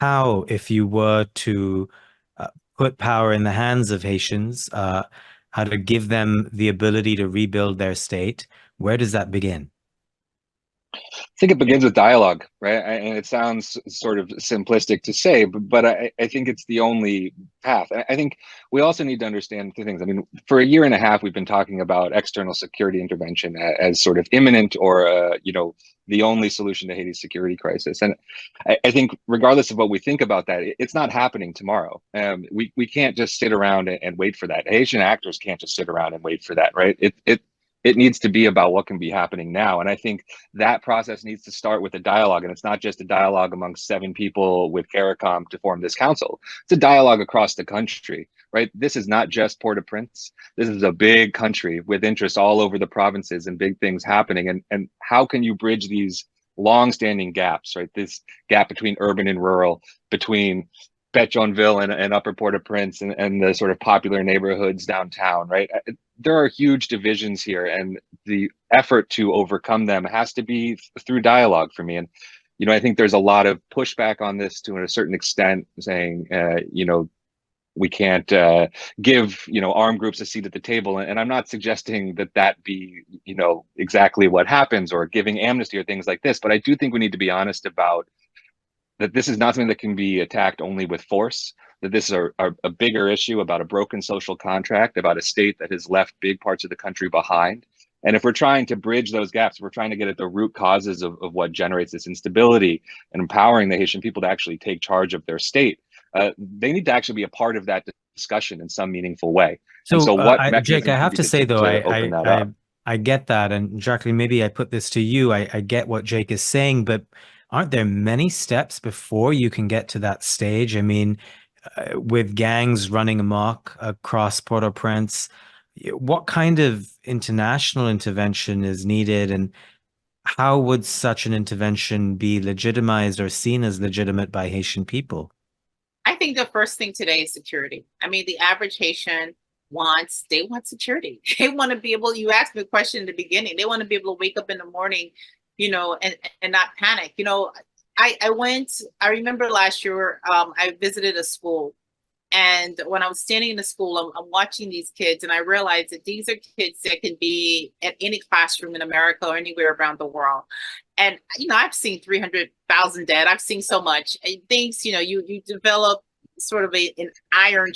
how, if you were to uh, put power in the hands of Haitians, how to give them the ability to rebuild their state, where does that begin? think it begins with dialogue, right? And it sounds sort of simplistic to say, but I think it's the only path. I think we also need to understand two things. I mean, for a year and a half, we've been talking about external security intervention as sort of imminent or, the only solution to Haiti's security crisis. And I think regardless of what we think about that, it's not happening tomorrow. We can't just sit around and wait for that. Haitian actors can't just sit around and wait for that, right? It needs to be about what can be happening now. And I think that process needs to start with a dialogue. And it's not just a dialogue amongst seven people with CARICOM to form this council. It's a dialogue across the country, right? This is not just Port-au-Prince. This is a big country with interests all over the provinces and big things happening. And how can you bridge these long-standing gaps, right? This gap between urban and rural, between Petionville and Upper Port-au-Prince and the sort of popular neighborhoods downtown, right? There are huge divisions here, and the effort to overcome them has to be through dialogue for me. And I think there's a lot of pushback on this to a certain extent, saying, we can't give armed groups a seat at the table. And I'm not suggesting that be exactly what happens or giving amnesty or things like this, but I do think we need to be honest about that this is not something that can be attacked only with force, that this is a bigger issue about a broken social contract, about a state that has left big parts of the country behind. And if we're trying to bridge those gaps, we're trying to get at the root causes of what generates this instability and empowering the Haitian people to actually take charge of their state. They need to actually be a part of that discussion in some meaningful way. And So, so what Jake, I mechanisms can have be to say though, to open that up? I get that, and Jacqueline, maybe I put this to you. I get what Jake is saying, but aren't there many steps before you can get to that stage? I mean, with gangs running amok across Port-au-Prince, what kind of international intervention is needed, and how would such an intervention be legitimized or seen as legitimate by Haitian people? I think the first thing today is security. I mean, the average Haitian they want security. They want to be able, you asked me a question in the beginning, they want to be able to wake up in the morning, and not panic. I remember last year, I visited a school. And when I was standing in the school, I'm watching these kids, and I realized that these are kids that can be at any classroom in America or anywhere around the world. And I've seen 300,000 dead. I've seen so much. And things. You develop sort of an iron,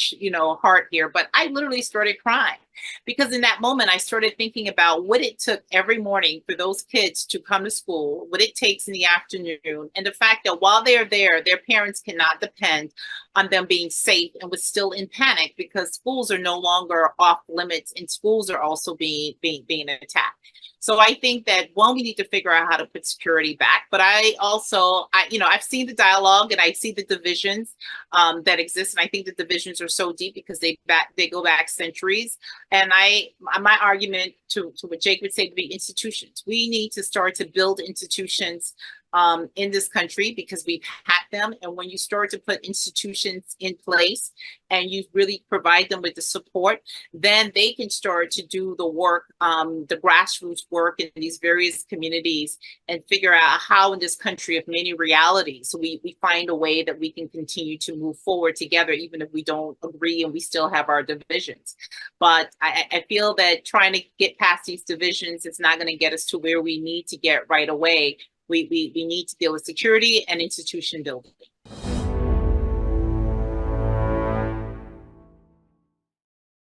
heart here. But I literally started crying because in that moment, I started thinking about what it took every morning for those kids to come to school, what it takes in the afternoon, and the fact that while they're there, their parents cannot depend on them being safe and was still in panic because schools are no longer off limits and schools are also being attacked. So I think that one, we need to figure out how to put security back. But I've seen the dialogue and I see the divisions that exist, and I think the divisions are so deep because they go back centuries. And my argument to what Jake would say to be institutions. We need to start to build institutions in this country because we've had them. And when you start to put institutions in place and you really provide them with the support, then they can start to do the work, the grassroots work in these various communities and figure out how in this country of many realities, we find a way that we can continue to move forward together, even if we don't agree and we still have our divisions. But I feel that trying to get past these divisions is not going to get us to where we need to get right away. We need to deal with security and institution building.